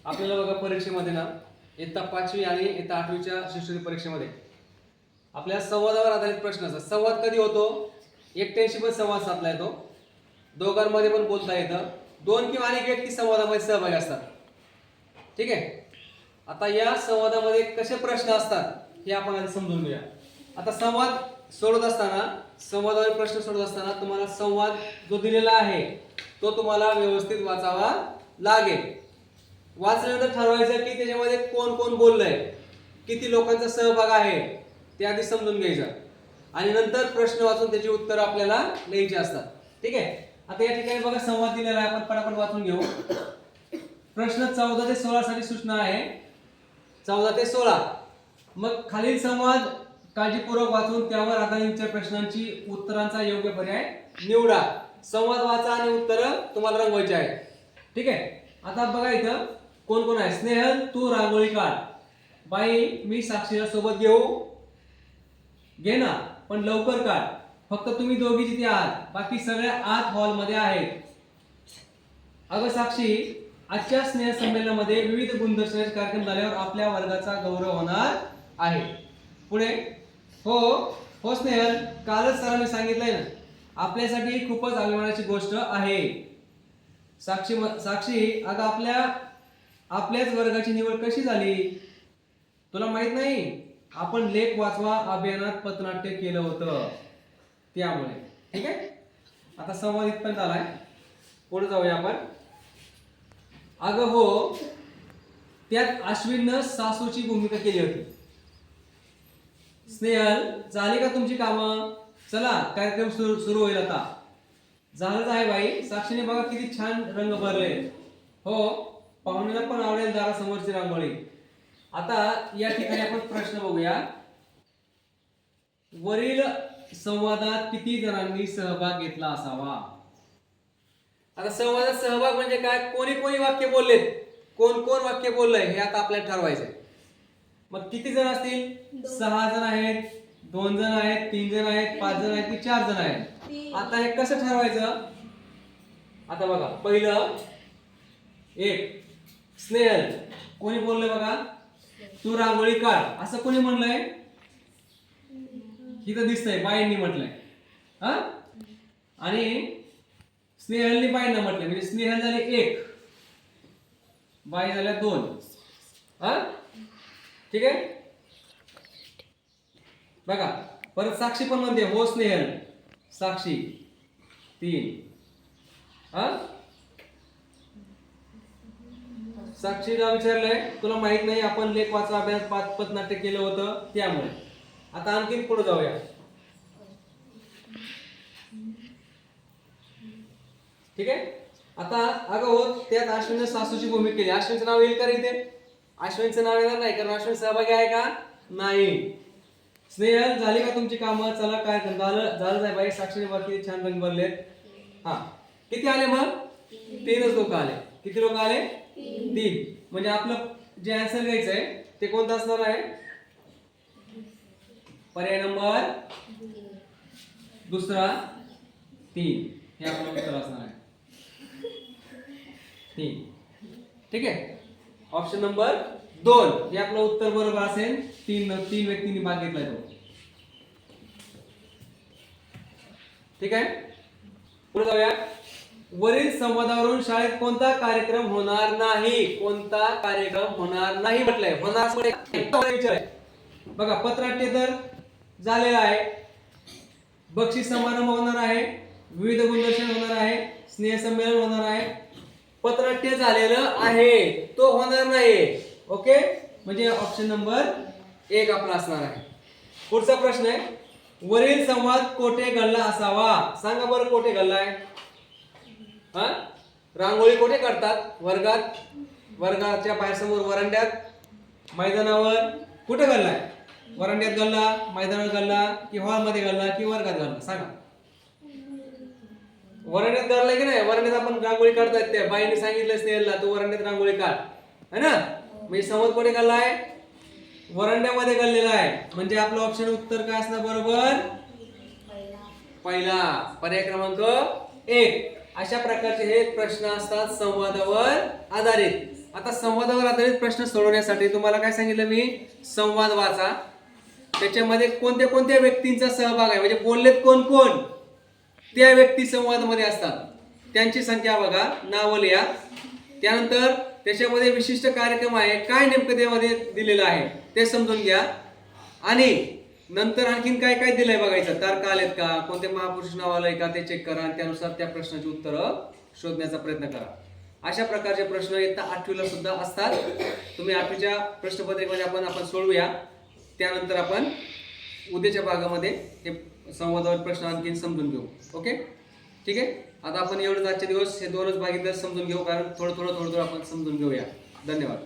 आपल्याला बघा परीक्षेमध्ये ना इयत्ता 5वी आणि इयत्ता 8वीच्या शिष्यवृत्ती परीक्षेमध्ये आपल्या संवादावर आधारित प्रश्न असतात. संवाद कधी होतो? एकट्याशी पण संवाद साधला येतो, दोघांमध्ये पण बोलता येतं, दोन किंवा अनेक व्यक्ती संवादामध्ये सहभागी असतात. ठीक आहे. आता या संवादामध्ये कसे प्रश्न असतात हे आपण आधी समजून घेऊया. आता संवाद सोडवत असताना, संवादावर प्रश्न सोडवत असताना तुम्हाला संवाद जो दिलेला आहे तो तुम्हाला व्यवस्थित वाचावा लागेल. वाचल्यानंतर ठरवायचं की त्याच्यामध्ये कोण कोण बोललंय, किती लोकांचा सहभाग आहे ते आधी समजून घ्यायचं आणि नंतर प्रश्न वाचून त्याची उत्तर आपल्याला लिहायची असतात. ठीक आहे. आता या ठिकाणी बघा संवाद दिलेला आहे, आपण पटापट वाचून घेऊ. प्रश्न 14 ते 16 साठी सूचना आहे. 14 ते 16. मग खालील संवाद काळजीपूर्वक वाचून त्यावर आधारित प्रश्नांची उत्तरांचा योग्य पर्याय निवडा. संवाद वाचा आणि उत्तर तुम्हाला रंगवायची आहे. ठीक आहे. आता बघा इथं कोण कोण आहे. स्नेहल तू रांगोळी काढ. बाई मी साक्षीला सोबत घे ना, पण लवकर काढ. फक्त तुम्ही दोघी जिथे आहात, बाकी सगळ्या आत हॉल मध्ये आहेत. अगं साक्षी, आजच्या स्नेह संमेलनामध्ये विविध गुणदर्शनाचे कार्यक्रम झाल्यावर आपल्या वर्गाचा गौरव होणार आहे. पुढे हो स्नेहल, कालच सरांनी सांगितलंय ना, आपल्यासाठी खूपच अभिमानाची गोष्ट आहे. साक्षी अगं आपल्याच वर्गाची निवड कशी झाली तुला माहित नाही? आपण लेख वाचवा अभियानात पथनाट्य केलं होतं त्यामुळे. ठीक आहे. आता संवाद इथपर्यंत आलाय, पुढे जाऊया आपण. अगं हो, त्यात अश्विननं सासूची भूमिका केली होती. स्नेहल झाली का तुमची कामं? चला कार्यक्रम सुरू होईल आता. झालंच आहे बाई. साक्षीने बघा किती छान रंग भरले. हो, पाहुण्यांना पण आवडेल दारासमोरची रांगोळी. आता या ठिकाणी आपण प्रश्न बघूया. वरील संवादात किती जणांनी सहभाग घेतला असावा? आता संवादात सहभाग म्हणजे काय? कोणी कोणी वाक्य बोललेत, कोण कोण वाक्य बोललंय हे आता आपल्याला ठरवायचंय. मग किती जण असतील? 6 जण आहेत, 2 जण आहेत, 3 जण आहेत, 5 जण आहेत की 4 जण आहेत? आता हे कसं ठरवायचं? आता बघा, पहिलं एक स्नेहल कोणी बोललंय बघा, तू रांगोळी काढ असं कोणी म्हणलंय? इथं दिसतंय बाईंनी म्हटलंय. हा, आणि स्नेहलनी बाईंना म्हटलंय, म्हणजे स्नेहल झाले 1, बाई झाल्या 2. हा, ठीक आहे. बघा परत साक्षी पण म्हणते हो स्नेहल, साक्षी 3. हा, साक्षीला विचारलंय तुला माहित नाही आपण लेख वाचा अभ्यास पथनाट्य केलं होतं त्यामुळे. आता आणखीन पुढे जाऊया. ठीक आहे. आता अगं हो, त्यात अश्विनने सासूची भूमिका केली. अश्विनचं नाव येईल का इथे? अश्विनचं नाव येणार नाही, कारण अश्विन सहभागी आहे का नाही. स्नेहल झाली का तुमची कामं? चला काय झालं नाही बाई. साक्षीने बघ किती छान रंग भरलेत. हा, किती आले मग? 3च लोक आले. किती लोक आले? 3. म्हणजे आपलं जे आन्सर घ्यायचंय ते कोणतं असणार आहे? पर्याय नंबर दुसरा 3 हे आपलं उत्तर असणार आहे. 3. ठीक आहे. ऑप्शन नंबर 2 हे आपलं उत्तर बरोबर असेल. 3 व्यक्तींनी भाग घेतलाय तो. ठीक आहे. पुढे जाऊया. वरील संवादावरून शाळेत कोणता कार्यक्रम होणार नाही? कोणता कार्यक्रम होणार नाही म्हटलंय. होणार बघा, पथनाट्य तर झालेलं आहे, बक्षीस समारंभ होणार आहे, विविध गुणदर्शन होणार आहे, स्नेह संमेलन होणार आहे. पथनाट्य झालेलं आहे, तो होणार नाही. ओके, म्हणजे ऑप्शन नंबर 1 आपला असणार आहे. पुढचा प्रश्न आहे, वरील संवाद कोठे घडला असावा? सांगा बरं कोठे घडलाय? हा, रांगोळी कोठे काढतात? वर्गात, वर्गाच्या बाहेर समोर, वरांड्यात, मैदानावर. कुठे घडलाय? वरांड्यात घडला, मैदानात घडला की हॉल मध्ये घडला की वर्गात घडला? सांगा. वरांड्यात घडलाय की नाही? वरांड्यात आपण रांगोळी काढतायत, त्या बाईने सांगितलं स्नेहलला तू वरांड्यात रांगोळी काढ, है ना? म्हणजे संवाद कोठे घडलाय? वरांड्यामध्ये घडलेला आहे. म्हणजे आपलं ऑप्शन उत्तर काय असणार? बरोबर पहिला, पर्याय क्रमांक 1. अशा प्रकारचे हे प्रश्न असतात संवादावर आधारित. आता संवादावर आधारित प्रश्न सोडवण्यासाठी तुम्हाला काय सांगितलं मी, संवाद वाचा. त्याच्यामध्ये कोणत्या कोणत्या व्यक्तींचा सहभाग आहे, म्हणजे बोललेत कोण कोण, त्या व्यक्ती संवादामध्ये असतात, त्यांची संख्या बघा, नाव लिहा. त्यानंतर त्याच्यामध्ये विशिष्ट कार्यक्रम आहे, काय नेमकं त्यामध्ये दिलेलं आहे ते समजून घ्या. आणि नंतर आणखीन काय काय दिलंय बघायचं, तारखा आलेत का, कोणते महापुरुष नाव आलंय का ते चेक करा आणि त्यानुसार त्या प्रश्नाची उत्तरं शोधण्याचा प्रयत्न करा. अशा प्रकारचे प्रश्न इयत्ता 8वीला सुद्धा असतात. तुम्ही 8वीच्या प्रश्नपत्रिकेमध्ये आपण सोडवूया. त्यानंतर आपण उद्याच्या भागामध्ये हे संवादावर प्रश्न आणखी समजून घेऊ. ओके, ठीक आहे. आता आपण एवढंच आजचे दिवस हे 2च भाग समजून घेऊ, कारण थोडं आपण समजून घेऊया. धन्यवाद.